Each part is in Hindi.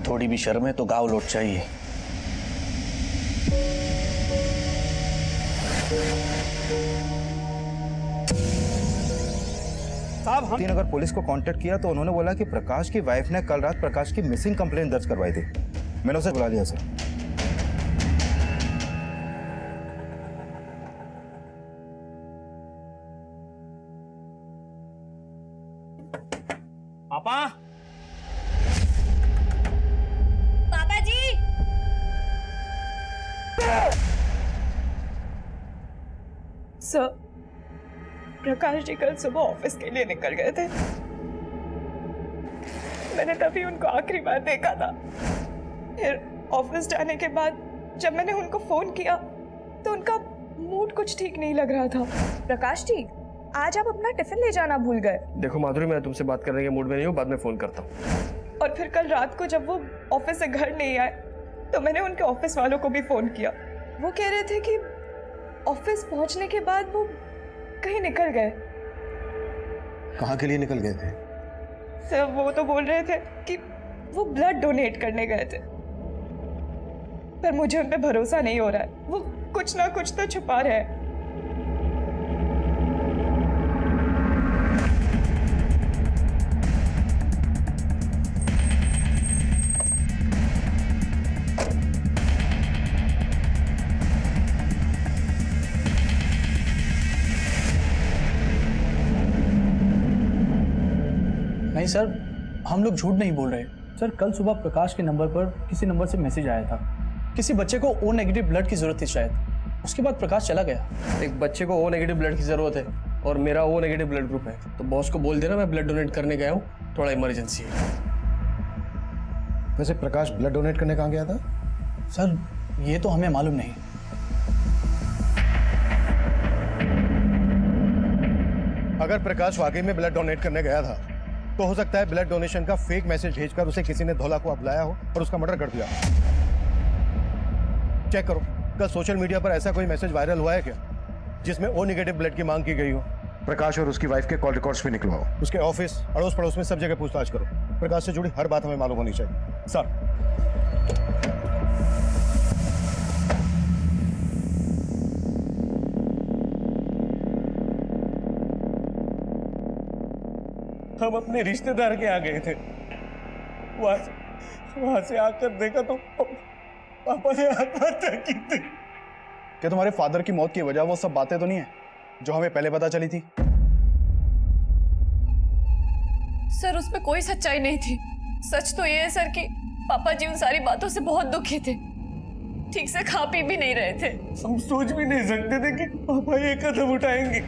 थोड़ी भी शर्म है तो गाँव लौट चाहिए। साहब हम अगर पुलिस को कांटेक्ट किया तो उन्होंने बोला कि प्रकाश की वाइफ ने कल रात प्रकाश की मिसिंग कंप्लेंट दर्ज करवाई थी। मैंने उसे बुला लिया सर। पापा पापा जी। सर, प्रकाश जी कल सुबह ऑफिस के लिए निकल गए थे। मैंने तभी उनको आखिरी बार देखा था। फिर ऑफिस जाने के बाद जब मैंने उनको फोन किया तो उनका मूड कुछ ठीक नहीं लग रहा था। प्रकाश जी, आज आप अपना टिफिन ले जाना भूल गए। देखो माधुरी, मैं तुमसे बात करने के मूड में नहीं हूँ, बाद में फोन करता हूँ। और फिर कल रात को जब वो ऑफिस से घर नहीं आए तो मैंने उनके ऑफिस वालों को भी फोन किया। वो कह रहे थे कि ऑफिस पहुंचने के बाद वो कहीं निकल गए। कहाँ के लिए निकल गए थे? सर, वो तो बोल रहे थे कि वो ब्लड डोनेट करने गए थे, पर मुझे उन पे भरोसा नहीं हो रहा है। वो कुछ ना कुछ तो छुपा रहे हैं। नहीं सर, हम लोग झूठ नहीं बोल रहे। सर, कल सुबह प्रकाश के नंबर पर किसी नंबर से मैसेज आया था। किसी बच्चे को ओ नेगेटिव ब्लड की जरूरत थी शायद। उसके बाद प्रकाश चला गया। एक बच्चे को ओ नेगेटिव ब्लड की जरूरत है और मेरा ओ नेगेटिव ब्लड ग्रुप है, तो बॉस को बोल देना मैं ब्लड डोनेट करने गया हूँ, थोड़ा इमरजेंसी है। वैसे प्रकाश ब्लड डोनेट करने कहाँ गया था? सर, ये तो हमें मालूम नहीं। अगर प्रकाश वाकई में ब्लड डोनेट करने गया था तो हो सकता है ब्लड डोनेशन का फेक मैसेज भेजकर उसे किसी ने धोला कुआं बुलाया हो और उसका मर्डर कर दिया। चेक करो, कल सोशल मीडिया पर ऐसा कोई मैसेज वायरल हुआ है क्या जिसमें ओ नेगेटिव ब्लड की मांग की गई हो? प्रकाश और उसकी वाइफ के कॉल रिकॉर्ड्स भी निकलवाओ। उसके ऑफिस, अड़ोस पड़ोस में सब जगह पूछताछ करो। प्रकाश से जुड़ी हर बात हमें मालूम होनी चाहिए। सर, हम अपने रिश्तेदार के यहाँ गए थे, वहां से आकर देखा तो पापा ने आत्महत्या की थी। क्या तुम्हारे फादर की मौत की वजह वो सब बातें तो नहीं है जो हमें पहले पता चली थी? सर, उसमें कोई सच्चाई नहीं थी। सच तो ये है सर कि पापा जी उन सारी बातों से बहुत दुखी थे। ठीक से खा पी भी नहीं रहे थे। हम सोच भी नहीं सकते थे कि पापा ये कदम उठाएंगे।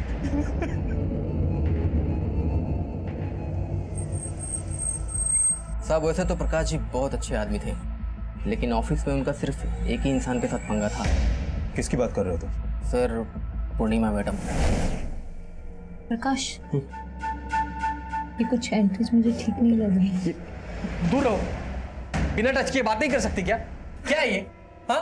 साहब, वैसे तो प्रकाश जी बहुत अच्छे आदमी थे, लेकिन ऑफिस में उनका सिर्फ एक ही इंसान के साथ पंगा था। किसकी बात कर रहे हो तुम? सर, पूर्णिमा मैडम। प्रकाश, ये कुछ एंट्रीज मुझे ठीक नहीं लग रही। दूर रहो, बिना टच किए बात नहीं कर सकती क्या? क्या है ये? हाँ,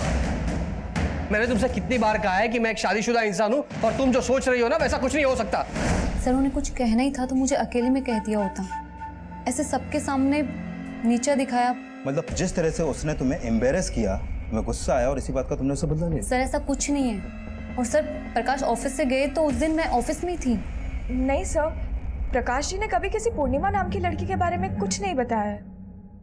मैंने तुमसे कितनी बार कहा है कि मैं एक शादीशुदा इंसान हूँ और तुम जो सोच रही हो ना वैसा कुछ नहीं हो सकता। सर, उन्हें कुछ कहना ही था तो मुझे अकेले में कह दिया होता। ऐसे सबके सामने नीचा दिखाया। मतलब जिस तरह से उसने तुम्हें एम्बेरस किया, तुम्हें गुस्सा आया और इसी बात का तुमने उसे बदला लिया? सर, ऐसा कुछ नहीं है। और सर, प्रकाश ऑफिस से गए तो उस दिन मैं ऑफिस में ही थी। नहीं सर, प्रकाश जी ने कभी किसी पूर्णिमा नाम की लड़की के बारे में कुछ नहीं बताया है।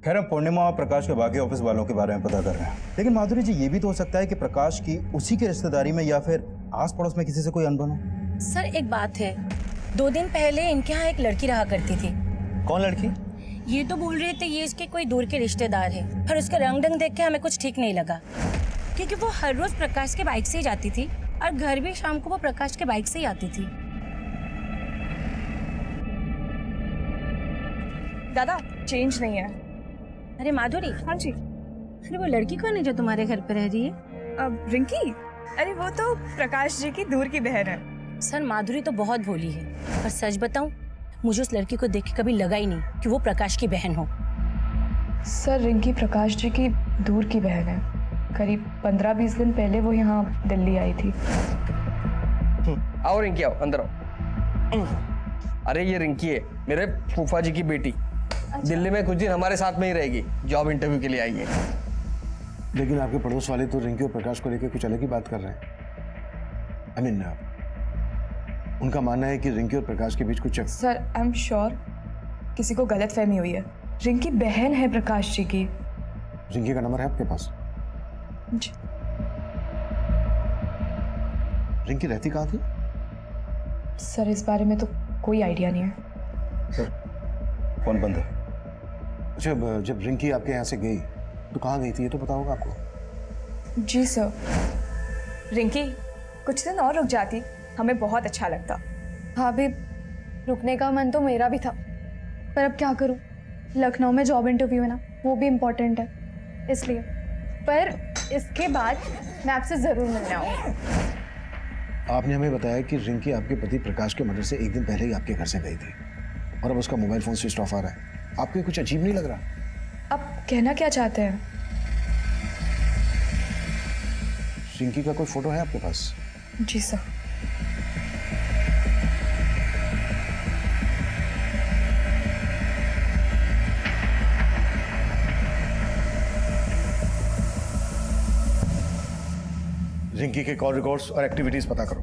खैर, हम पूर्णिमा और प्रकाश के बाकी ऑफिस वालों के बारे में पता कर रहे हैं। लेकिन माधुरी जी, ये भी तो हो सकता है कि प्रकाश की उसी की रिश्तेदारी में या फिर आस पड़ोस में किसी से कोई अनबन हो। सर, एक बात है, 2 दिन पहले इनके यहाँ एक लड़की रहा करती थी। कौन लड़की? ये तो बोल रहे थे ये इसके कोई दूर के रिश्तेदार है, पर उसका रंग ढंग देख के हमें कुछ ठीक नहीं लगा, क्योंकि वो हर रोज प्रकाश के बाइक से ही जाती थी और घर भी शाम को वो प्रकाश के बाइक से ही आती थी। दादा चेंज नहीं है। अरे माधुरी, हाँ जी। अरे वो लड़की कौन है जो तुम्हारे घर पे रह रही है? अब रिंकी, अरे वो तो प्रकाश जी की दूर की बहन है। सर माधुरी तो बहुत भोली है, पर सच बताऊं मुझे उस लड़की को देख के कभी लगा ही नहीं कि वो प्रकाश की बहन हो। सर रिंकी प्रकाश जी की दूर की बहन है। करीब 15-20 दिन पहले वो यहाँ दिल्ली आई थी। आओ रिंकी, आओ अंदर आओ। अरे ये रिंकी है, मेरे फूफा जी की बेटी। दिल्ली में कुछ दिन हमारे साथ में ही रहेगी, जॉब इंटरव्यू के लिए आई है। लेकिन आपके पड़ोस वाले तो रिंकी और प्रकाश को लेकर कुछ अलग ही बात कर रहे हैं। आई मीन उनका मानना है कि रिंकी और प्रकाश के बीच कुछ सर आई एम श्योर किसी को गलतफहमी हुई है। रिंकी बहन है प्रकाश जी की। रिंकी का नंबर है आपके पास? जी। रिंकी रहती कहाँ थी? सर इस बारे में तो कोई आइडिया नहीं है। सर फोन बंद है। अच्छा, जब रिंकी आपके यहाँ से गई तो कहाँ गई थी ये तो पता होगा आपको? जी सर। रिंकी कुछ दिन और रुक जाती, हमें बहुत अच्छा लगता। भाभी, रुकने का मन तो मेरा भी था, पर अब क्या करूं? लखनऊ में जॉब इंटरव्यू है ना, वो भी इम्पोर्टेंट है, इसलिए। पर इसके बाद मैं आपसे ज़रूर मिलने आऊँगी। आपने हमें बताया कि रिंकी आपके पति प्रकाश के मर्डर से एक दिन पहले ही आपके घर से गई थी और अब उसका मोबाइल फोन स्विच ऑफ आ रहा है। आपको ये कुछ अजीब नहीं लग रहा? अब कहना क्या चाहते हैं? रिंकी का कोई फोटो है आपके पास? जी सर। रिंकी के कॉल रिकॉर्ड्स और एक्टिविटीज पता करो।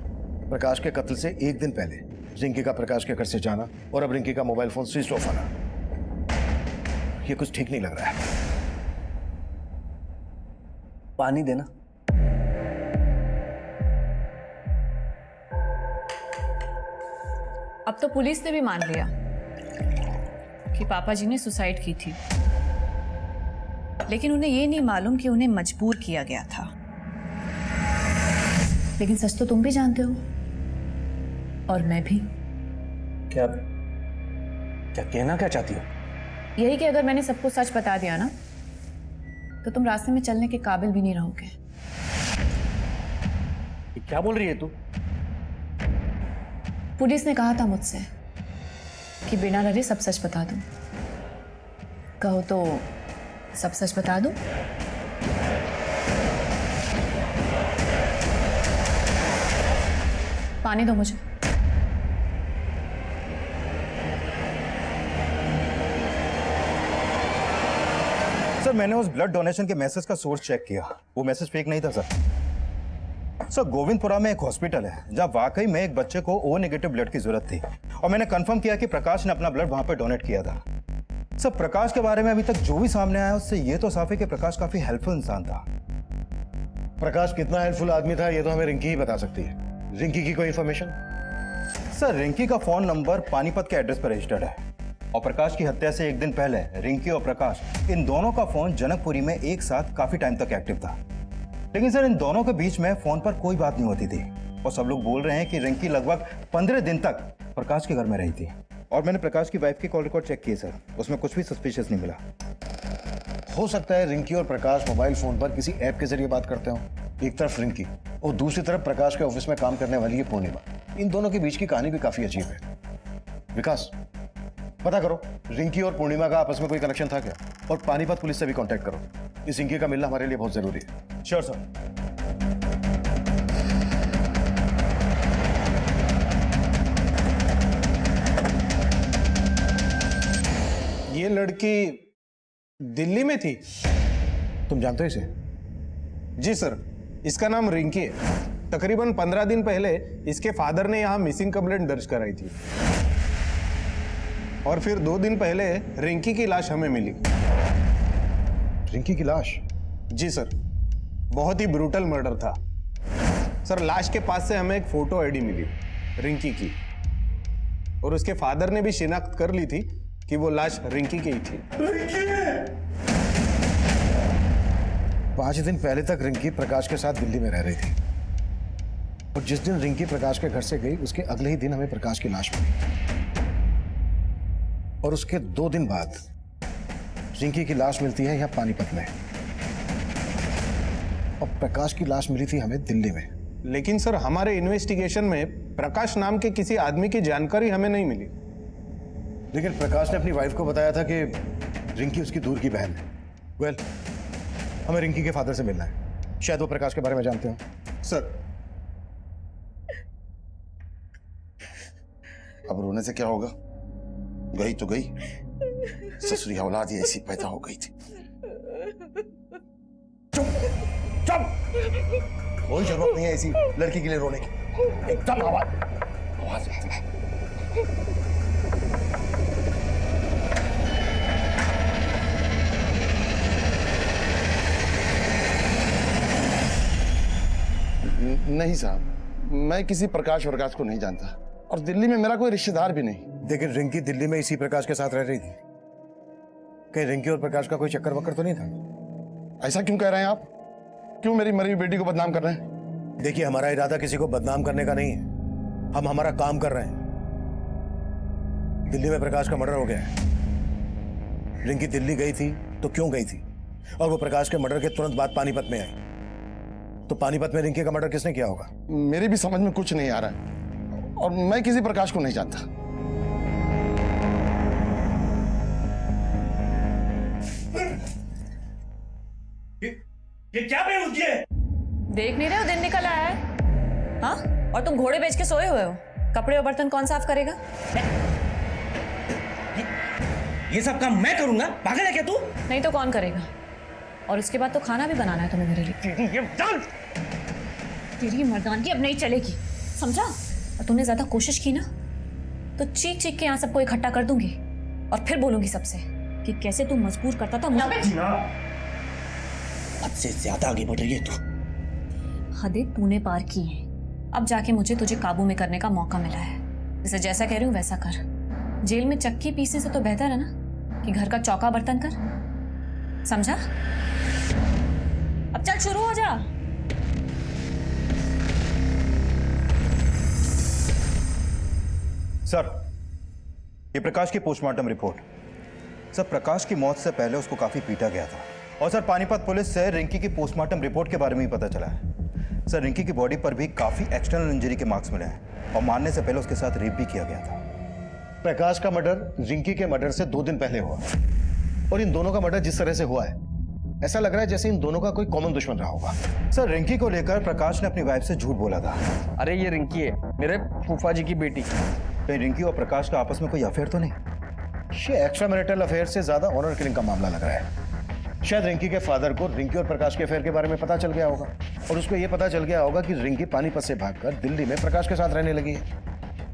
प्रकाश के कत्ल से एक दिन पहले रिंकी का प्रकाश के घर से जाना और अब रिंकी का मोबाइल फोन स्विच ऑफ आना, ये कुछ ठीक नहीं लग रहा है। पानी देना। अब तो पुलिस ने भी मान लिया कि पापा जी ने सुसाइड की थी, लेकिन उन्हें ये नहीं मालूम कि उन्हें मजबूर किया गया था। लेकिन सच तो तुम भी जानते हो और मैं भी। क्या क्या कहना क्या चाहती हो? यही कि अगर मैंने सबको सच बता दिया ना तो तुम रास्ते में चलने के काबिल भी नहीं रहोगे। ये क्या बोल रही है तू? पुलिस ने कहा था मुझसे कि बिना डरे सब सच बता दूं। कहो तो सब सच बता दूं? पानी दो मुझे। सर मैंने उस ब्लड डोनेशन के मैसेज का सोर्स चेक किया, वो मैसेज फेक नहीं था सर। गोविंदपुरा में एक हॉस्पिटल है जहां वाकई में एक बच्चे को ओ नेगेटिव ब्लड की जरूरत थी और मैंने कंफर्म किया कि प्रकाश ने अपना ब्लड वहां पे डोनेट किया था। सर प्रकाश के बारे में अभी तक जो भी सामने आया उससे ये तो साफ है कि प्रकाश काफी हेल्पफुल इंसान था। प्रकाश कितना हेल्पफुल आदमी था ये तो हमें रिंकी ही बता सकती है। रिंकी की कोई इंफॉर्मेशन? सर रिंकी का फोन नंबर पानीपत के एड्रेस पर रजिस्टर्ड है और प्रकाश की हत्या से एक दिन पहले रिंकी और प्रकाश इन दोनों का फोन जनकपुरी में एक साथ काफी टाइम तक एक्टिव था। लेकिन सर इन दोनों के बीच में फोन पर कोई बात नहीं होती थी और सब लोग बोल रहे हैं कि रिंकी लगभग 15 दिन तक प्रकाश के घर में रही थी। और मैंने प्रकाश की वाइफ के कॉल रिकॉर्ड चेक किए सर, उसमें कुछ भी सस्पिशियस नहीं मिला। हो सकता है रिंकी और प्रकाश मोबाइल फोन पर किसी ऐप के जरिए बात करते हो। एक तरफ रिंकी और दूसरी तरफ प्रकाश के ऑफिस में काम करने वाली है पूर्णिमा। इन दोनों के बीच की कहानी भी काफी अजीब है। विकास पता करो रिंकी और पूर्णिमा का आपस में कोई कनेक्शन था क्या, और पानीपत पुलिस से भी कांटेक्ट करो। इस रिंकी का मिलना हमारे लिए बहुत जरूरी है। Sure sir. ये लड़की दिल्ली में थी? तुम जानते हो इसे? जी सर, इसका नाम रिंकी है। तकरीबन 15 दिन पहले इसके फादर ने यहाँ मिसिंग कंप्लेंट दर्ज कराई थी और फिर 2 दिन पहले रिंकी की लाश हमें मिली। रिंकी की लाश? जी सर, बहुत ही ब्रूटल मर्डर था सर। लाश के पास से हमें एक फोटो आईडी मिली रिंकी की और उसके फादर ने भी शिनाख्त कर ली थी कि वो लाश रिंकी की ही थी। 5 दिन पहले तक रिंकी प्रकाश के साथ दिल्ली में रह रही थी और जिस दिन रिंकी प्रकाश के घर से गई उसके अगले ही दिन हमें प्रकाश की लाश मिली और उसके 2 दिन बाद रिंकी की लाश मिलती है यहाँ पानीपत में और प्रकाश की लाश मिली थी हमें दिल्ली में। लेकिन सर हमारे इन्वेस्टिगेशन में प्रकाश नाम के किसी आदमी की जानकारी हमें नहीं मिली। लेकिन प्रकाश ने अपनी वाइफ को बताया था कि रिंकी उसकी दूर की बहन है। वेल, हमें रिंकी के फादर से मिलना है, शायद वो प्रकाश के बारे में जानते हो। सर अब रोने से क्या होगा, गई तो गई, ससुरी औलाद ही ऐसी पैदा हो गई थी। चुप चुप, कोई जरूरत नहीं है ऐसी लड़की के लिए रोने की। एकदम आवाज नहीं साहब, मैं किसी प्रकाश को नहीं जानता और दिल्ली में मेरा कोई रिश्तेदार भी नहीं। लेकिन रिंकी दिल्ली में इसी प्रकाश के साथ रह रही थी, कहीं रिंकी और प्रकाश का कोई चक्कर वक्कर तो नहीं था? ऐसा क्यों कह रहे हैं आप? क्यों मेरी मरी हुई बेटी को बदनाम कर रहे हैं? देखिए, हमारा इरादा किसी को बदनाम करने का नहीं है, हम हमारा काम कर रहे हैं। दिल्ली में प्रकाश का मर्डर हो गया है। रिंकी दिल्ली गई थी तो क्यों गई थी? और वो प्रकाश के मर्डर के तुरंत बाद पानीपत में आई, तो पानीपत में रिंकी का मर्डर किसने किया होगा? मेरी भी समझ में कुछ नहीं आ रहा है और मैं किसी प्रकाश को नहीं जानता। ये क्या बेवकूफी है? देख नहीं रहे हो दिन निकल आया है? हाँ, और तुम घोड़े बेच के सोए हुए हो। कपड़े और बर्तन कौन साफ करेगा? ये सब काम मैं करूंगा? पागल है क्या तू? नहीं तो कौन करेगा? और उसके बाद तो खाना भी बनाना है तुम्हें मेरे लिए। तेरी मर्दानगी अब नहीं चलेगी, समझा? और तूने ज्यादा कोशिश की ना तो चीख चीख के यहाँ सबको इकट्ठा कर दूंगी और फिर बोलूंगी सबसे कि कैसे तू मजबूर करता था मुझे। हद से ज्यादा आगे बढ़ रही है तू। हदें तूने पार की हैं। अब जाके मुझे तुझे काबू में करने का मौका मिला है। जैसा कह रही हूँ वैसा कर। जेल में चक्की पीसने से तो बेहतर है ना कि घर का चौका बर्तन कर, समझा? अब चल शुरू हो जा। सर, ये प्रकाश की पोस्टमार्टम रिपोर्ट। सर, प्रकाश की मौत से पहले उसको काफी पीटा गया था और सर पानीपत पुलिस से रिंकी की पोस्टमार्टम रिपोर्ट के बारे में ही पता चला है। सर, रिंकी की बॉडी पर भी काफी एक्सटर्नल इंजरी के मार्क्स मिले हैं और मारने से पहले उसके साथ रेप भी किया गया था। प्रकाश का मर्डर रिंकी के मर्डर से 2 दिन पहले हुआ और इन दोनों का मर्डर जिस तरह से हुआ है ऐसा लग रहा है जैसे इन दोनों का कोई कॉमन दुश्मन रहा होगा। सर, रिंकी को लेकर प्रकाश ने अपनी वाइफ से झूठ बोला था। अरे ये रिंकी है, मेरे फूफा जी की बेटी। कहीं रिंकी और प्रकाश का आपस में कोई अफेयर तो नहीं? ये एक्स्ट्रा मैरिटल अफेयर से ज्यादा ऑनर किलिंग का मामला लग रहा है। शायद रिंकी के फादर को रिंकी और प्रकाश के अफेयर के बारे में पता चल गया होगा और उसको ये पता चल गया होगा कि रिंकी पानीपत से भागकर दिल्ली में प्रकाश के साथ रहने लगी है।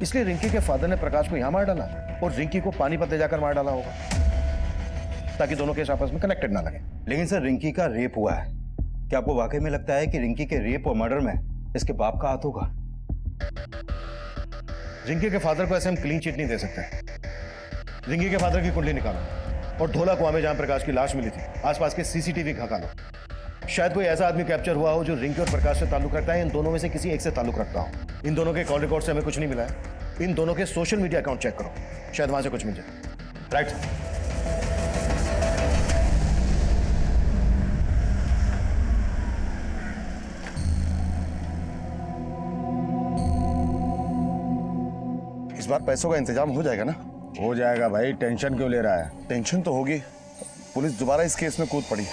इसलिए रिंकी के फादर ने प्रकाश को यहाँ मार डाला और रिंकी को पानीपत ले जाकर मार डाला होगा ताकि दोनों केस आपस में कनेक्टेड ना लगे। लेकिन सर, रिंकी का रेप हुआ है। क्या आपको वाकई में लगता है कि रिंकी के रेप और मर्डर में इसके बाप का हाथ होगा? रिंकी के फादर को ऐसे हम क्लीन चिट नहीं दे सकते। रिंकी के फादर की कुंडली निकालो और ढोला कुआं में जहां प्रकाश की लाश मिली थी आसपास के सीसीटीवी खंगालो। शायद कोई ऐसा आदमी कैप्चर हुआ हो जो रिंकी और प्रकाश से ताल्लुक रखता है, इन दोनों में से किसी एक से ताल्लुक रखता हो। इन दोनों के कॉल रिकॉर्ड से हमें कुछ नहीं मिला है। इन दोनों के सोशल मीडिया अकाउंट चेक करो, शायद वहां से कुछ मिल जाए। Right sir. इस बार पैसों का इंतजाम हो जाएगा ना? हो जाएगा भाई, टेंशन क्यों ले रहा है? टेंशन तो होगी, पुलिस दोबारा इस केस में कूद पड़ी।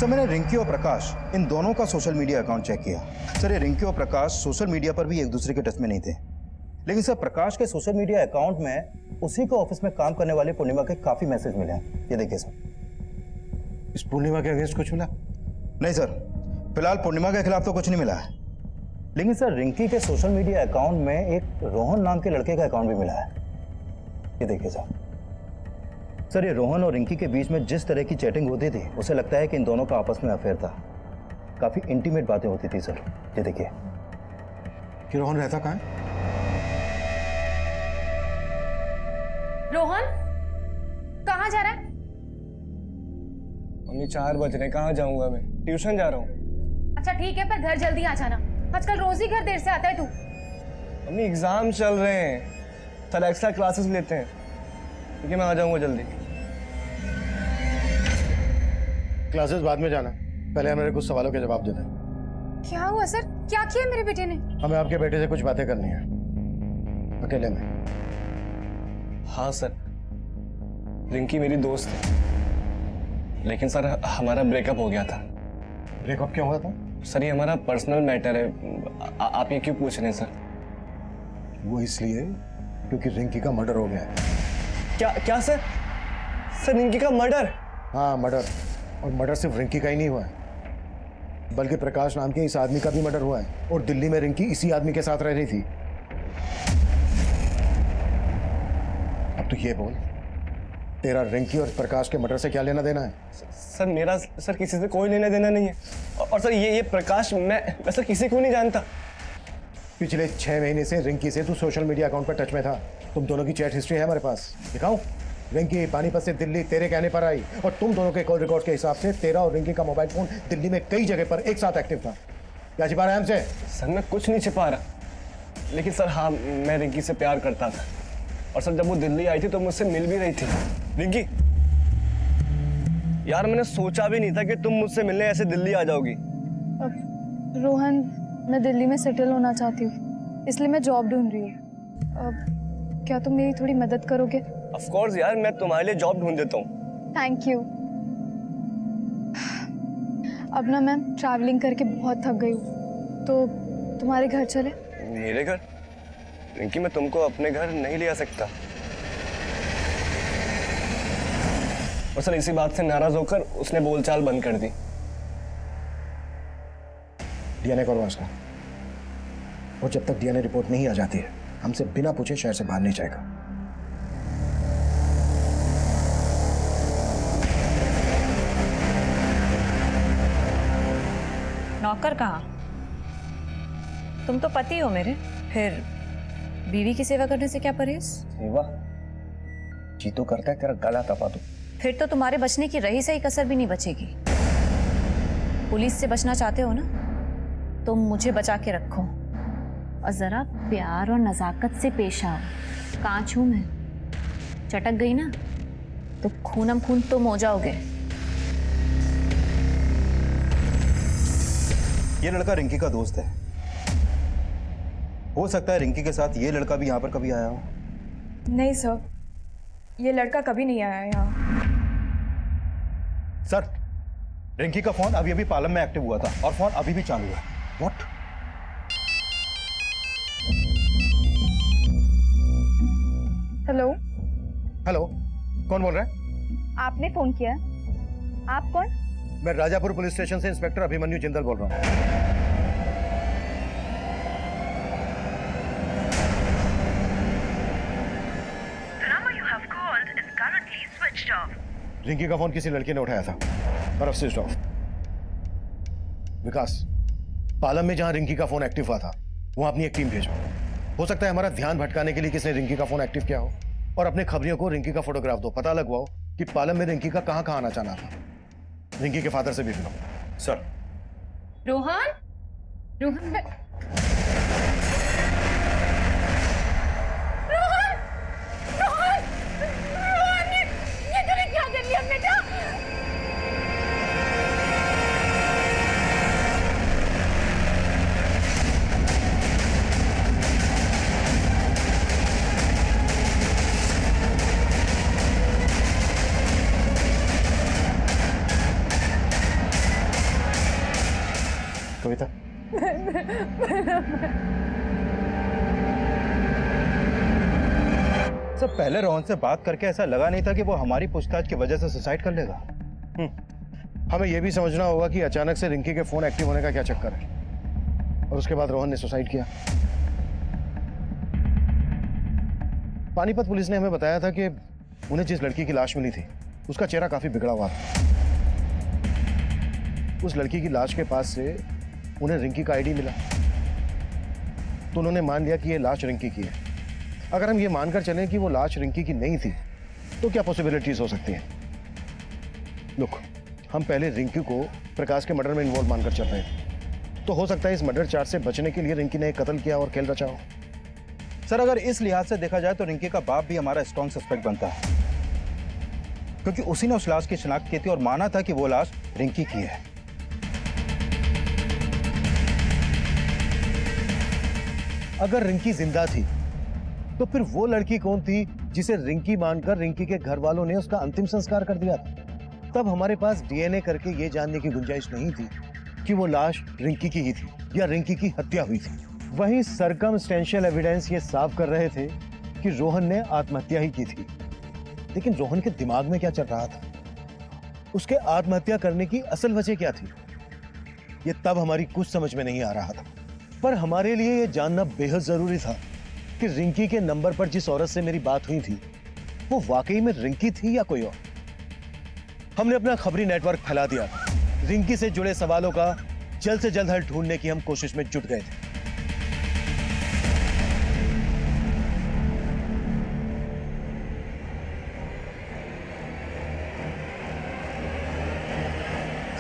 सर, मैंने रिंकी और प्रकाश इन दोनों का सोशल मीडिया अकाउंट चेक किया। सर, ये रिंकी और प्रकाश सोशल मीडिया पर भी एक दूसरे के टच में नहीं थे। लेकिन सर, प्रकाश के सोशल मीडिया अकाउंट में उसी के ऑफिस में काम करने वाले पूर्णिमा के काफी मैसेज मिले हैं। ये देखिए सर। इस पूर्णिमा के अगेंस्ट कुछ मिला? नहीं सर, फिलहाल पूर्णिमा के खिलाफ तो कुछ नहीं मिला है। लेकिन सर, रिंकी के सोशल मीडिया अकाउंट में एक रोहन नाम के लड़के का अकाउंट भी मिला है। ये देखिए सर, ये रोहन और रिंकी के बीच में जिस तरह की चैटिंग होती थी उसे लगता है कि इन दोनों का आपस में अफेयर था। काफी इंटीमेट बातें होती थी सर। ये देखिए। कि रोहन रहता कहाँ है? रोहन कहाँ जा रहा है? मम्मी 4 बज रहे, कहाँ जाऊंगा मैं? ट्यूशन जा रहा हूँ। अच्छा ठीक है, पर घर जल्दी आ जाना। आजकल रोज ही घर देर से आता है तू। मम्मी एग्जाम चल रहे हैं, सर एक्स्ट्रा क्लासेस लेते हैं। ठीक है, मैं आ जाऊंगा जल्दी। क्लासेस बाद में जाना, पहले हमें कुछ सवालों के जवाब देना। क्या हुआ सर? क्या किया मेरे बेटे ने? हमें आपके बेटे से कुछ बातें करनी है, अकेले में। हाँ सर, रिंकी मेरी दोस्त है, लेकिन सर हमारा ब्रेकअप हो गया था। ब्रेकअप क्यों हुआ था? सर ये हमारा पर्सनल मैटर है, आप ये क्यों पूछ रहे हैं सर? वो इसलिए क्योंकि रिंकी का मर्डर हो गया है। क्या सर? सर रिंकी का मर्डर? हाँ मर्डर, और मर्डर सिर्फ रिंकी का ही नहीं हुआ है, बल्कि प्रकाश नाम के इस आदमी का भी मर्डर हुआ है। और दिल्ली में रिंकी इसी आदमी के साथ रह रही थी। अब तू ये बोल, तेरा रिंकी और प्रकाश के मर्डर से क्या लेना देना है? सर मेरा सर किसी से कोई लेना देना नहीं है। और सर ये प्रकाश, मैं सर किसी को नहीं जानता। पिछले 6 महीने से रिंकी से तू सोशल मीडिया अकाउंट पर टच में था। तुम दोनों की चैट हिस्ट्री है हमारे पास, दिखाऊं? रिंकी पानीपत से दिल्ली तेरे कहने पर आई, और तुम दोनों के कॉल रिकॉर्ड के हिसाब से तेरा और रिंकी का मोबाइल फोन दिल्ली में कई जगह पर एक साथ एक्टिव था। क्या छिपा रहा है हमसे? सर मैं कुछ नहीं छिपा रहा, लेकिन सर हाँ, मैं रिंकी से प्यार करता था। और सर जब वो दिल्ली आई थी तो मुझसे मिल भी रही थी। रिंकी यार, मैंने सोचा भी नहीं था कि तुम मुझसे मिलने ऐसे दिल्ली आ जाओगी। रोहन, मैं दिल्ली में सेटल होना चाहती हूँ, इसलिए मैं जॉब ढूंढ रही हूँ। क्या तुम मेरी थोड़ी मदद करोगे? ऑफ कोर्स यार, मैं तुम्हारे लिए जॉब ढूंढ देता हूँ। Thank you. अब ना मैं ट्रैवलिंग करके बहुत थक गई हूँ, तो तुम्हारे घर चले? मेरे घर? रिंकी मैं तुमको अपने घर नहीं ले आ सकता। और सर इसी बात से नाराज होकर उसने बोलचाल बंद कर दी। डीएनए करवा उसका, और जब तक डीएनए रिपोर्ट नहीं आ जाती है हमसे बिना पूछे शहर से बाहर नहीं जाएगा। नौकर कहाँ? तुम तो पति हो मेरे, फिर बीवी की सेवा करने से क्या परहेज? सेवा? जी तो करता है तेरा गला दबा दूं। फिर तो तुम्हारे बचने की रही सही कसर भी नहीं बचेगी। पुलिस से बचना चाहते हो ना, तो मुझे बचा के रखो और जरा प्यार और नजाकत से पेश आओ। कांच हूं मैं, चटक गई ना तो खूनम खून तुम हो जाओगे। ये लड़का रिंकी का दोस्त है, हो सकता है रिंकी के साथ ये लड़का भी यहाँ पर कभी आया हो। नहीं सर, ये लड़का कभी नहीं आया यहाँ। सर, रिंकी का फोन अभी अभी पालम में एक्टिव हुआ था और फोन अभी भी चालू है। व्हाट? हेलो? हेलो, कौन बोल रहा है? आपने फोन किया? आप कौन? मैं राजापुर पुलिस स्टेशन से इंस्पेक्टर अभिमन्यु जिंदल बोल रहा हूँ। रिंकी का फोन किसी लड़के ने उठाया था और अब स्विच ऑफ। विकास, पालम में जहां रिंकी का फोन एक्टिव हुआ था वहां अपनी एक टीम भेजो। हो सकता है हमारा ध्यान भटकाने के लिए किसने रिंकी का फोन एक्टिव किया हो, और अपने खबरियों को रिंकी का फोटोग्राफ दो, पता लगवाओ कि पालम में रिंकी का कहां आना जाना था। रिंकी के फादर से भी मिलो। सर। रोहन, रोहन, कविता, सर पहले रोहन से बात करके ऐसा लगा नहीं था कि वो हमारी पूछताछ की वजह से सुसाइड कर लेगा। हमें यह भी समझना होगा कि अचानक से रिंकी के फोन एक्टिव होने का क्या चक्कर है, और उसके बाद रोहन ने सुसाइड किया। पानीपत पुलिस ने हमें बताया था कि उन्हें जिस लड़की की लाश मिली थी उसका चेहरा काफी बिगड़ा हुआ था। उस लड़की की लाश के पास से उन्हें रिंकी का आईडी मिला, तो उन्होंने मान लिया कि यह लाश रिंकी की है। अगर हम ये मानकर चलें कि वो लाश रिंकी की नहीं थी तो क्या पॉसिबिलिटीज हो सकती हैं? लुक, हम पहले रिंकी को प्रकाश के मर्डर में इन्वॉल्व मानकर चल रहे हैं, तो हो सकता है इस मर्डर चार्ज से बचने के लिए रिंकी ने एक कत्ल किया और खेल रचा हो। सर अगर इस लिहाज से देखा जाए तो रिंकी का बाप भी हमारा स्ट्रॉन्ग सस्पेक्ट बनता है, क्योंकि उसी ने उस लाश की शिनाख्त की थी और माना था कि वो लाश रिंकी की है। अगर रिंकी जिंदा थी तो फिर वो लड़की कौन थी जिसे रिंकी मानकर रिंकी के घर वालों ने उसका अंतिम संस्कार कर दिया था? तब हमारे पास डीएनए करके ये जानने की गुंजाइश नहीं थी कि वो लाश रिंकी की ही थी या रिंकी की हत्या हुई थी। वहीं सर्कमस्टेंशियल एविडेंस ये साफ कर रहे थे कि रोहन ने आत्महत्या ही की थी। लेकिन रोहन के दिमाग में क्या चल रहा था? उसके आत्महत्या करने की असल वजह क्या थी? ये तब हमारी कुछ समझ में नहीं आ रहा था। पर हमारे लिए ये जानना बेहद जरूरी था कि रिंकी के नंबर पर जिस औरत से मेरी बात हुई थी वो वाकई में रिंकी थी या कोई और। हमने अपना खबरी नेटवर्क फैला दिया। रिंकी से जुड़े सवालों का जल्द से जल्द हल ढूंढने की हम कोशिश में जुट गए थे।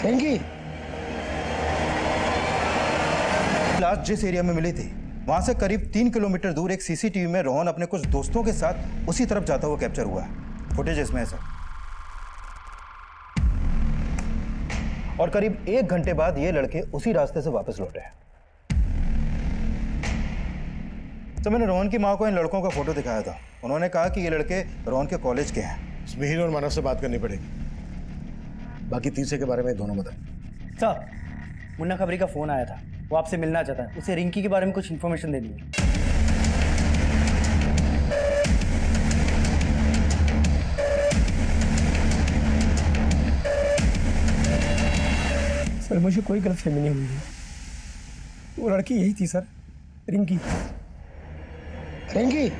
रिंकी लाश जिस एरिया में मिली थी वहां से करीब 3 किलोमीटर दूर एक सीसीटीवी में रोहन अपने कुछ दोस्तों के साथ उसी तरफ जाता हुआ कैप्चर हुआ है। फुटेज इसमें है सर। और करीब 1 घंटे बाद ये लड़के उसी रास्ते से वापस लौटे। तो मैंने रोहन की मां को इन लड़कों का फोटो दिखाया था। उन्होंने कहा कि ये लड़के रोहन के कॉलेज के हैं। मिहिर और मानव से बात करनी पड़ेगी। बाकी तीसरे के बारे में दोनों बता। सर, मुन्ना खबरी का फोन आया था, वो आपसे मिलना चाहता है। उसे रिंकी के बारे में कुछ इन्फॉर्मेशन देनी है। सर मुझे कोई गलतफहमी नहीं हुई है, वो लड़की यही थी सर, रिंकी। रिंकी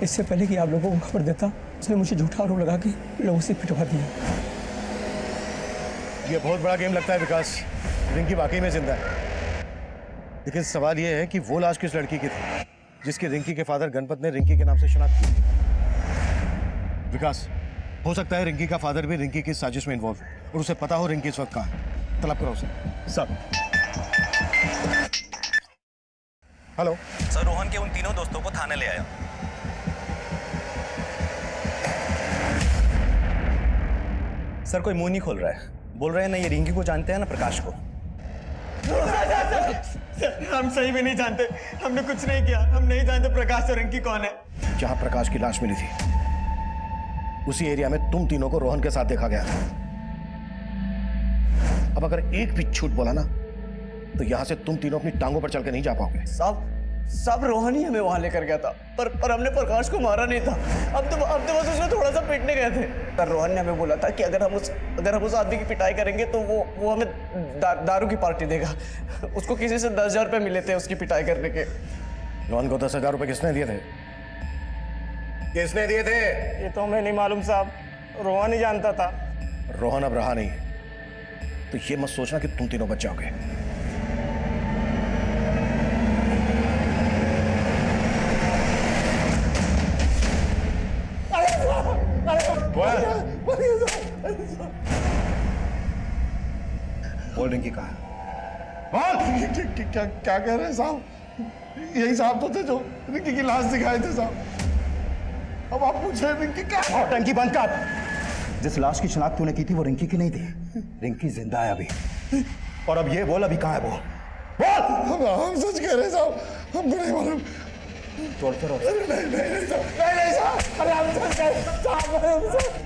इससे पहले कि आप लोगों को खबर देता उसने मुझे झूठा आरोप लगा के लोगों से पिटवा दिया। ये बहुत बड़ा गेम लगता है विकास। रिंकी वाकई में जिंदा है, लेकिन सवाल ये है कि वो लाश किस लड़की की थी जिसकी रिंकी के फादर गणपत ने रिंकी के नाम से शिनाख्त की थी। विकास, हो सकता है रिंकी का फादर भी रिंकी की साजिश में इन्वॉल्व है और उसे पता हो रिंकी इस वक्त कहाँ है। तलब करो उसे। सर हेलो सर, रोहन के उन तीनों दोस्तों को थाने ले आया। सर कोई मुंह नहीं खोल रहा है, बोल रहे हैं ना ये रिंकी को जानते हैं ना प्रकाश को। हम सही में नहीं जानते, हमने कुछ नहीं किया, हम नहीं जानते प्रकाश और रिंकी कौन है। जहां प्रकाश की लाश मिली थी उसी एरिया में तुम तीनों को रोहन के साथ देखा गया था। अब अगर एक भी झूठ बोला ना तो यहां से तुम तीनों अपनी टांगों पर चल के नहीं जा पाओगे। सब रोहन ही हमें वहां लेकर गया था, पर हमने प्रकाश को मारा नहीं था। अब तो बस उसमें थोड़ा सा पीटने गए थे। पर रोहन ने हमें बोला था कि अगर हम उस आदमी की पिटाई करेंगे तो वो हमें दारू की पार्टी देगा। उसको किसी से 10,000 रुपये मिले थे उसकी पिटाई करने के। रोहन को 10,000 रुपये किसने दिए थे? किसने दिए थे? ये तो हमें नहीं मालूम साहब, रोहन ही जानता था। रोहन अब रहा नहीं, तो ये मत सोचना कि तुम तीनों बच जाओगे। बोल रिंकी कहाँ? क्या कह रहे हैं साहब? यही साहब तो थे जो रिंकी की लाश दिखाए थे साहब। अब आप पूछ रहे हैं रिंकी कहाँ? और टंकी बंद कर। जिस लाश की शिनाख्त तूने की थी वो रिंकी की नहीं थी। रिंकी जिंदा है अभी। और अब ये बोल अभी कहाँ है वो? बोल। हम सच कह रहे हैं साहब, हमको नहीं मालूम। छोड़ते रहो। नहीं साहब, अरे हम सच कह रहे हैं साहब।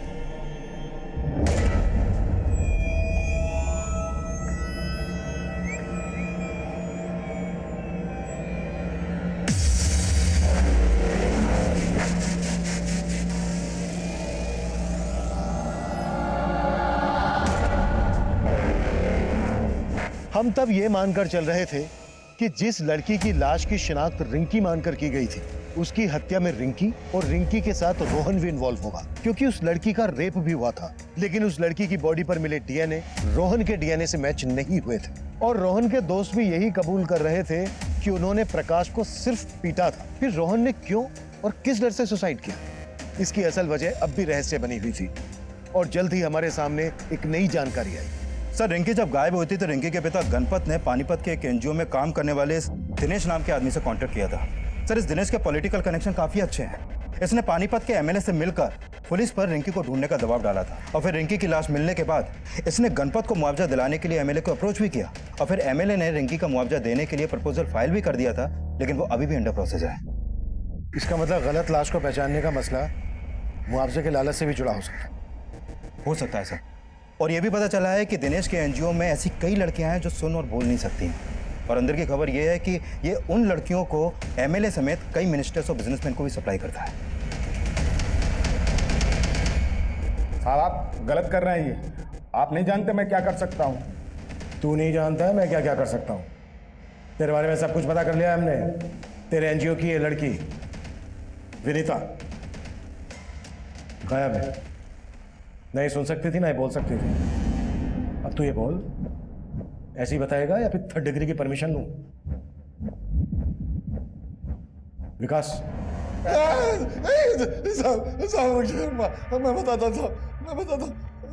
हम तब ये मानकर चल रहे थे कि जिस लड़की की लाश की शिनाख्त रिंकी मानकर की गई थी, उसकी हत्या में रिंकी और रिंकी के साथ रोहन भी इन्वॉल्व होगा, क्योंकि उस लड़की का रेप भी हुआ था। लेकिन उस लड़की की बॉडी पर मिले डीएनए रोहन के डीएनए से मैच नहीं हुए थे, और रोहन के दोस्त भी यही कबूल कर रहे थे कि उन्होंने प्रकाश को सिर्फ पीटा था। फिर रोहन ने क्यों और किस डर से सुसाइड किया, इसकी असल वजह अब भी रहस्य बनी हुई थी, और जल्द ही हमारे सामने एक नई जानकारी आई। सर, रिंकी जब गायब हुई थी तो रिंकी के पिता गणपत ने पानीपत के एक एनजीओ में काम करने वाले इस दिनेश नाम के आदमी से कांटेक्ट किया था। सर, इस दिनेश के पॉलिटिकल कनेक्शन काफी अच्छे हैं। इसने पानीपत के एमएलए से मिलकर पुलिस पर रिंकी को ढूंढने का दबाव डाला था, और फिर रिंकी की लाश मिलने के बाद इसने गणपत को मुआवजा दिलाने के लिए एमएलए को अप्रोच भी किया, और फिर एमएलए ने रिंकी का मुआवजा देने के लिए प्रपोजल फाइल भी कर दिया था, लेकिन वो अभी भी अंडर प्रोसेस है। इसका मतलब गलत लाश को पहचानने का मसला मुआवजे के लालच से भी जुड़ा हो सकता है सर। और ये भी पता चला है कि दिनेश के एनजीओ में ऐसी कई लड़कियां हैं जो सुन और बोल नहीं सकती, और अंदर की खबर ये है कि ये उन लड़कियों को एमएलए समेत कई मिनिस्टर्स और बिजनेसमैन को भी सप्लाई करता है। साहब, आप गलत कर रहे हैं। ये आप नहीं जानते मैं क्या कर सकता हूँ। तू नहीं जानता है मैं क्या क्या कर सकता हूँ। तेरे बारे में सब कुछ पता कर लिया हमने। तेरे एनजीओ की ये लड़की विनीता गायब है। नहीं सुन सकती थी, नहीं बोल सकती थी। अब तू ये बोल, ऐसे ही बताएगा या फिर 3rd डिग्री की परमिशन लूं? विकास, मैं बताता था,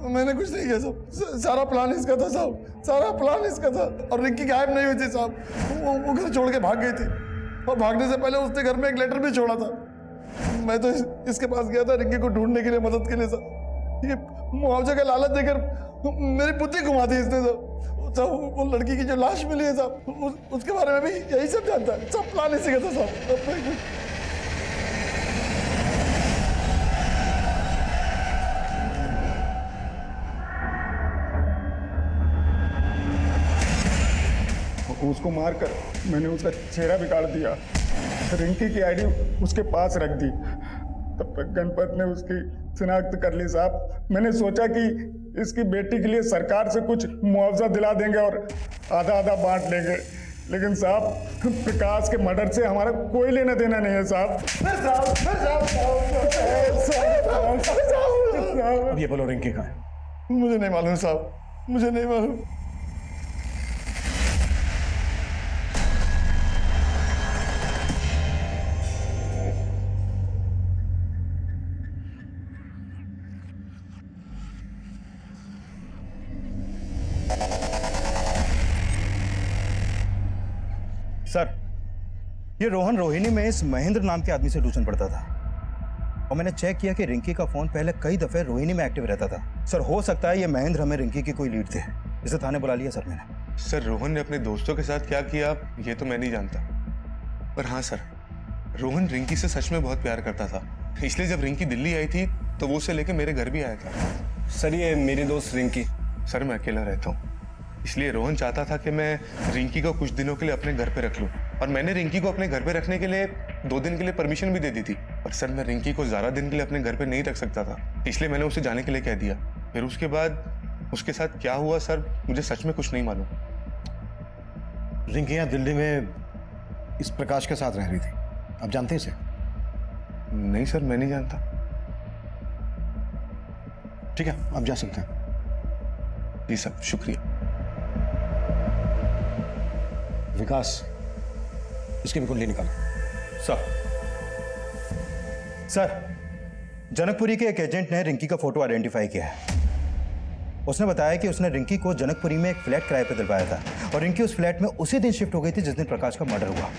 मैंने कुछ नहीं किया साहब। सारा प्लान इसका था साहब, सारा प्लान इसका था। और रिंकी गायब नहीं हुई थी साहब, वो घर छोड़ के भाग गई थी, और भागने से पहले उसने घर में एक लेटर भी छोड़ा था। मैं तो इसके पास गया था रिंकी को ढूंढने के लिए, मदद के लिए साहब। ये मुआवजे का लालच देकर मेरी बुद्धि घुमा दी इसने साहब। वो लड़की की जो लाश मिली है साहब, उसके बारे में भी यही सब जानता है। सब प्लान इसी का था साहब। उसको मारकर मैंने उसका चेहरा बिगाड़ दिया, रिंकी की आईडी उसके पास रख दी। तब तक गणपत ने उसकी शिनाख्त कर ली साहब। मैंने सोचा कि इसकी बेटी के लिए सरकार से कुछ मुआवजा दिला देंगे और आधा आधा बांट लेंगे, लेकिन साहब प्रकाश के मर्डर से हमारा कोई लेना देना नहीं है साहब। अब ये बोलो, रिंकी कहाँ है? मुझे नहीं मालूम साहब, मुझे नहीं मालूम। सर, ये रोहन रोहिणी में इस महेंद्र नाम के आदमी से ट्यूशन पढ़ता था, और मैंने चेक किया कि रिंकी का फोन पहले कई दफे रोहिणी में एक्टिव रहता था। सर, हो सकता है ये महेंद्र हमें रिंकी की कोई लीड थे। इसे थाने बुला लिया सर मैंने। सर, रोहन ने अपने दोस्तों के साथ क्या किया ये तो मैं नहीं जानता, पर हाँ सर, रोहन रिंकी से सच में बहुत प्यार करता था, इसलिए जब रिंकी दिल्ली आई थी तो वो उसे लेकर मेरे घर भी आया था। सर, ये मेरी दोस्त रिंकी। सर, मैं अकेला रहता हूँ, इसलिए रोहन चाहता था कि मैं रिंकी को कुछ दिनों के लिए अपने घर पे रख लूं, और मैंने रिंकी को अपने घर पे रखने के लिए 2 दिन के लिए परमिशन भी दे दी थी। पर सर, मैं रिंकी को ज़्यादा दिन के लिए अपने घर पे नहीं रख सकता था, इसलिए मैंने उसे जाने के लिए कह दिया। फिर उसके बाद उसके साथ क्या हुआ सर, मुझे सच में कुछ नहीं मालूम। रिंकी यहाँ दिल्ली में इस प्रकाश के साथ रह रही थी, आप जानते हैं इसे? नहीं सर, मैं नहीं जानता। ठीक है, आप जा सकते हैं। जी सर, शुक्रिया। विकास, इसकी भी कुंडली निकालो। सर, जनकपुरी के एक एजेंट ने रिंकी का फोटो आइडेंटिफाई किया है। उसने बताया कि उसने रिंकी को जनकपुरी में एक फ्लैट किराए पर दिलवाया था, और रिंकी उस फ्लैट में उसी दिन शिफ्ट हो गई थी जिस दिन प्रकाश का मर्डर हुआ।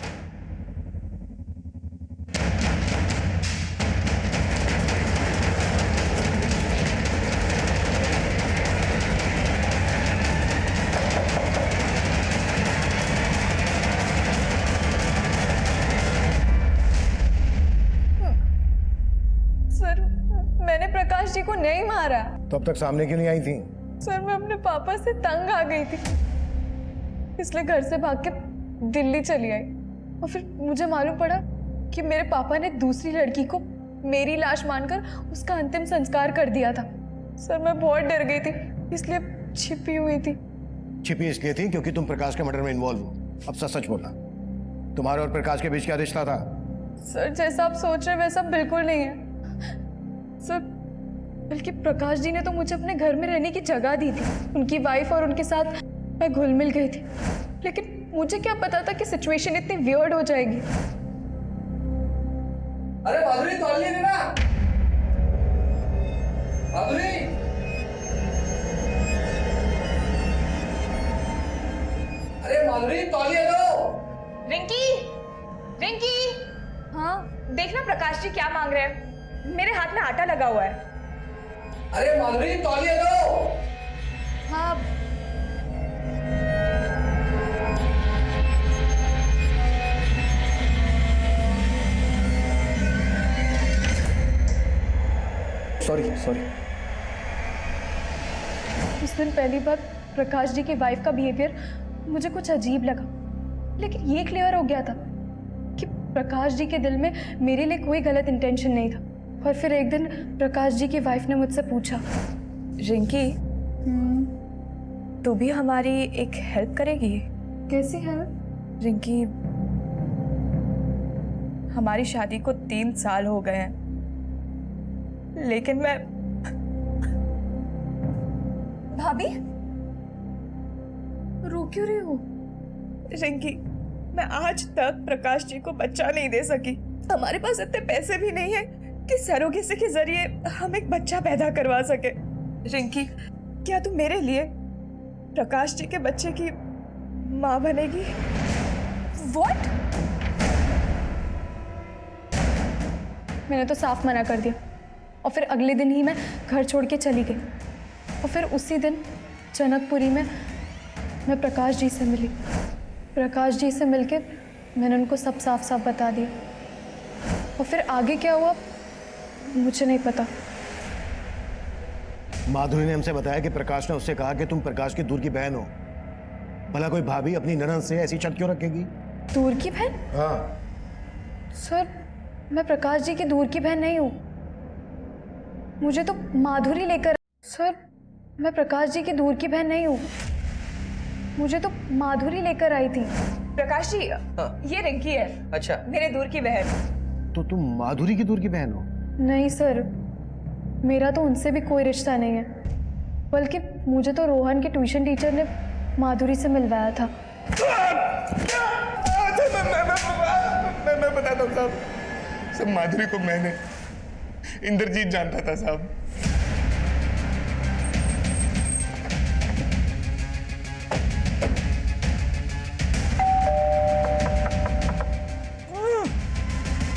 प्रकाश जी को नहीं मारा। तो अब तक सामने क्यों नहीं आई थी? सर, मैं अपने पापा से तंग आ गई थी, इसलिए घर से भाग के दिल्ली चली आई, और फिर मुझे मालूम पड़ा कि मेरे पापा ने दूसरी लड़की को मेरी लाश मानकर उसका अंतिम संस्कार कर दिया था। सर, मैं बहुत डर गई थी, इसलिए छिपी हुई थी। छिपी इसलिए थी क्योंकि तुम प्रकाश के मर्डर में इन्वॉल्व हो, अब सच सच बोलना, तुम्हारे और प्रकाश के बीच क्या रिश्ता था? सर जैसा आप सोच रहे हैं वैसा बिल्कुल नहीं है सर, बल्कि प्रकाश जी ने तो मुझे अपने घर में रहने की जगह दी थी। उनकी वाइफ और उनके साथ मैं घुल मिल गई थी, लेकिन मुझे क्या पता था कि सिचुएशन इतनी वियर्ड हो जाएगी। अरे माधुरी तौलिए देना, माधुरी। अरे माधुरी तौलिए दो। रिंकी, रिंकी, हाँ देखना प्रकाश जी क्या मांग रहे हैं। मेरे हाथ में आटा लगा हुआ है। अरे माधुरी तौलिए दो। हाँ सॉरी। उस दिन पहली बार प्रकाश जी की वाइफ का बिहेवियर मुझे कुछ अजीब लगा, लेकिन ये क्लियर हो गया था कि प्रकाश जी के दिल में मेरे लिए कोई गलत इंटेंशन नहीं था। और फिर एक दिन प्रकाश जी की वाइफ ने मुझसे पूछा, रिंकी, तू भी हमारी एक हेल्प करेगी? कैसी हेल्प? रिंकी, हमारी शादी को 3 साल हो गए हैं, लेकिन मैं भाभी रो क्यों रही हो? रिंकी, मैं आज तक प्रकाश जी को बच्चा नहीं दे सकी। हमारे पास इतने पैसे भी नहीं है कि सरोगेसी के जरिए हम एक बच्चा पैदा करवा सके। रिंकी, क्या तू मेरे लिए प्रकाश जी के बच्चे की माँ बनेगी? What? मैंने तो साफ मना कर दिया और फिर अगले दिन ही मैं घर छोड़ के चली गई। और फिर उसी दिन जनकपुरी में मैं प्रकाश जी से मिली। प्रकाश जी से मिलके मैंने उनको सब साफ साफ बता दिया। और फिर आगे क्या हुआ मुझे नहीं पता। माधुरी ने हमसे बताया कि प्रकाश ने उससे कहा कि तुम प्रकाश की दूर की बहन हो। भला कोई भाभी अपनी ननद से ऐसी शर्त क्यों रखेगी? दूर की बहन? हाँ सर, मैं प्रकाश जी की दूर की बहन नहीं हूँ। मुझे तो माधुरी लेकर। सर, मैं प्रकाश जी की दूर की बहन नहीं हूँ। मुझे तो माधुरी लेकर आई थी। प्रकाश जी, ये रिंकी है। अच्छा, मेरे दूर की बहन। तो तुम माधुरी की दूर की बहन हो? नहीं सर, मेरा तो उनसे भी कोई रिश्ता नहीं है, बल्कि मुझे तो रोहन के ट्यूशन टीचर ने माधुरी से मिलवाया था। मैं बताता हूँ साहब, सब माधुरी को मैंने इंद्रजीत जानता था साहब।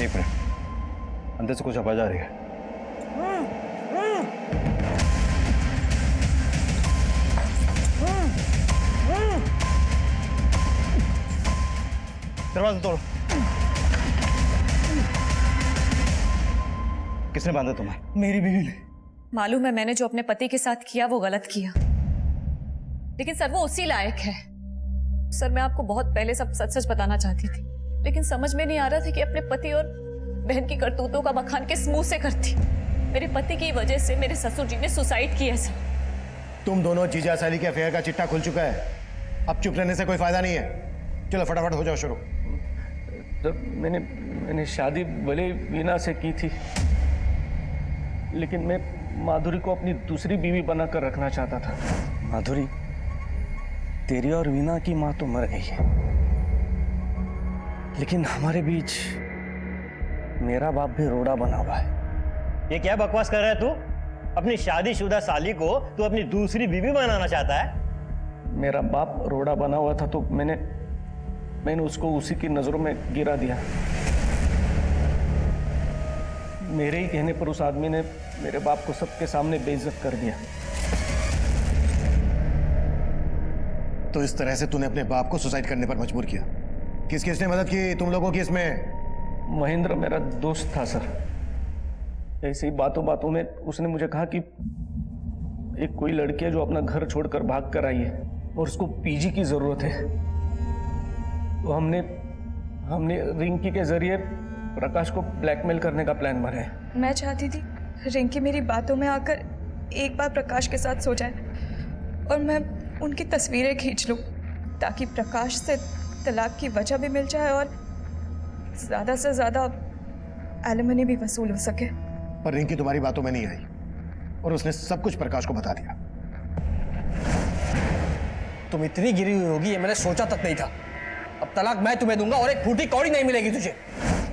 एक मिनट, अंदर से कुछ आवाज आ रही है। दरवाजा तोड़ो। किसने बांधा तुम्हें? मेरी बीवी ने। मालूम है मैंने जो अपने पति के साथ किया वो गलत किया, लेकिन सर वो उसी लायक है। सर मैं आपको बहुत पहले सब सच सच बताना चाहती थी, लेकिन समझ में नहीं आ रहा था कि अपने पति और बहन की करतूतों का बखान किस मुंह से करती। मेरे पति की वजह से मेरे ससुर जी ने सुसाइड किया सर। तुम दोनों जीजा साली के अफेयर का चिट्ठा खुल चुका है। अब चुप रहने से कोई फायदा नहीं है। चलो फटाफट हो जाओ शुरू। तो मैंने शादी भले वीना से की थी, लेकिन मैं माधुरी को अपनी दूसरी बीवी बनाकर रखना चाहता था। माधुरी, तेरी और वीना की माँ तो मर गई है, लेकिन हमारे बीच मेरा बाप भी रोड़ा बना हुआ है। ये क्या बकवास कर रहा है तू? अपनी शादीशुदा साली को तू अपनी दूसरी बीवी बनाना चाहता है? मेरा बाप रोड़ा बना हुआ था तो मैंने उसको उसी की नजरों में गिरा दिया। मेरे ही कहने पर उस आदमी ने मेरे बाप को सबके सामने बेइज्जत कर दिया। तो इस तरह से तूने अपने बाप को सुसाइड करने पर मजबूर किया। किसने मदद की तुम लोगों की इसमें? महेंद्र मेरा दोस्त था सर। ऐसे ही बातों बातों में उसने मुझे कहा कि एक कोई लड़की है जो अपना घर छोड़कर भाग कर आई है और उसको पीजी की जरूरत है। तो हमने रिंकी के जरिए प्रकाश को ब्लैकमेल करने का प्लान बनाया। मैं चाहती थी रिंकी मेरी बातों में आकर एक बार प्रकाश के साथ सो जाए और मैं उनकी तस्वीरें खींच लूं, ताकि प्रकाश से दूर रह सके। तो इस तरह से तूने अपने बाप को सुसाइड करने पर मजबूर किया। किसने इसमें मदद की तुम लोगों की इसमें? महेंद्र मेरा दोस्त था सर। ऐसे ही बातों बातों में उसने मुझे कहा कि एक कोई लड़की है जो अपना घर छोड़कर भाग कर आई है और उसको पीजी की जरूरत है। तो हमने रिंकी के जरिए प्रकाश को ब्लैकमेल करने का प्लान बनाया। मैं चाहती थी रिंकी मेरी बातों में आकर एक बार प्रकाश से तलाक की वजह भी मिल जाए और ज़्यादा से ज़्यादा एलिमनी भी वसूल हो सके। पर रिंकी तुम्हारी बातों में नहीं आई और उसने सब कुछ प्रकाश को बता दिया। तुम इतनी गिरी हुई होगी ये मैंने सोचा तक नहीं था। अब तलाक मैं तुम्हें दूंगा और एक फूटी कौड़ी नहीं मिलेगी तुझे।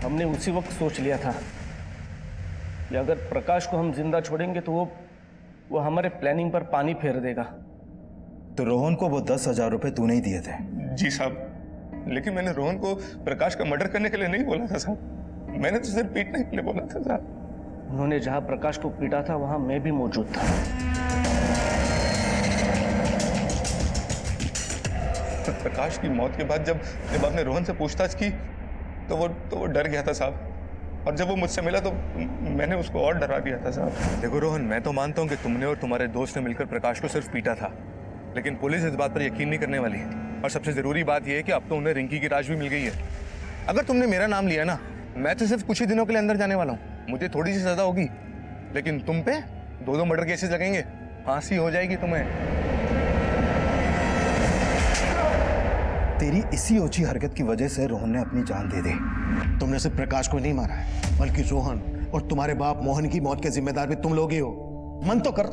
हमने उसी वक्त सोच लिया था कि अगर प्रकाश को हम जिंदा छोड़ेंगे तो वो हमारे प्लानिंग पर पानी फेर देगा। तो रोहन को वो 10,000 रुपए तूने ही दिए थे? जी साहब, लेकिन मैंने रोहन को प्रकाश का मर्डर करने के लिए नहीं बोला था साहब। मैंने तो सिर्फ पीटने के लिए बोला था साहब। उन्होंने जहां प्रकाश को पीटा था वहां मैं भी मौजूद था। प्रकाश की मौत के बाद जब आपने रोहन से पूछताछ की तो वो डर गया था साहब, और जब वो मुझसे मिला तो मैंने उसको और डरा दिया था साहब। देखो रोहन, मैं तो मानता हूँ कि तुमने और तुम्हारे दोस्त ने मिलकर प्रकाश को सिर्फ पीटा था, लेकिन पुलिस इस बात पर यकीन नहीं करने वाली। और सबसे जरूरी बात यह है कि अब तो उन्हें रिंकी की लाश भी मिल गई है। अगर तुमने मेरा नाम लिया ना, मैं तो सिर्फ कुछ ही दिनों के लिए अंदर जाने वाला हूँ, मुझे थोड़ी सी सजा होगी, लेकिन तुम पे 2-2 मर्डर केसेस लगेंगे, फांसी हो जाएगी तुम्हें। तेरी इसी ओछी हरकत की वजह से रोहन ने अपनी जान दे दी। तुमने सिर्फ प्रकाश को नहीं मारा है, बल्कि रोहन और तुम्हारे बाप मोहन की मौत के जिम्मेदार भी तुम लोग ही हो। मन तो कर।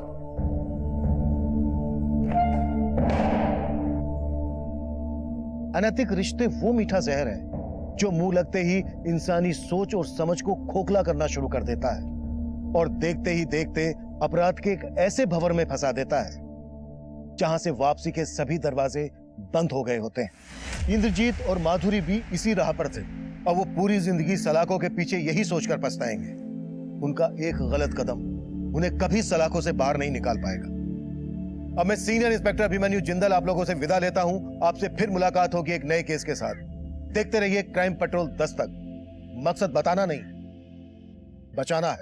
अनैतिक रिश्ते वो मीठा जहर है जो मुंह लगते ही इंसानी सोच और समझ को खोखला करना शुरू कर देता है और देखते ही देखते अपराध के एक ऐसे भंवर में फंसा देता है जहां से वापसी के सभी दरवाजे बंद हो गए होते हैं। इंद्रजीत और माधुरी भी इसी राह पर थे और वो पूरी जिंदगी सलाखों के पीछे यही सोचकर पछताएंगे। उनका एक गलत कदम उन्हें कभी सलाखों से बाहर नहीं निकाल पाएगा। अब मैं सीनियर इंस्पेक्टर अभिमन्यु जिंदल आप लोगों से विदा लेता हूं। आपसे फिर मुलाकात होगी एक नए केस के साथ। देखते रहिए क्राइम पेट्रोल 10 तक। मकसद बताना नहीं, बचाना है।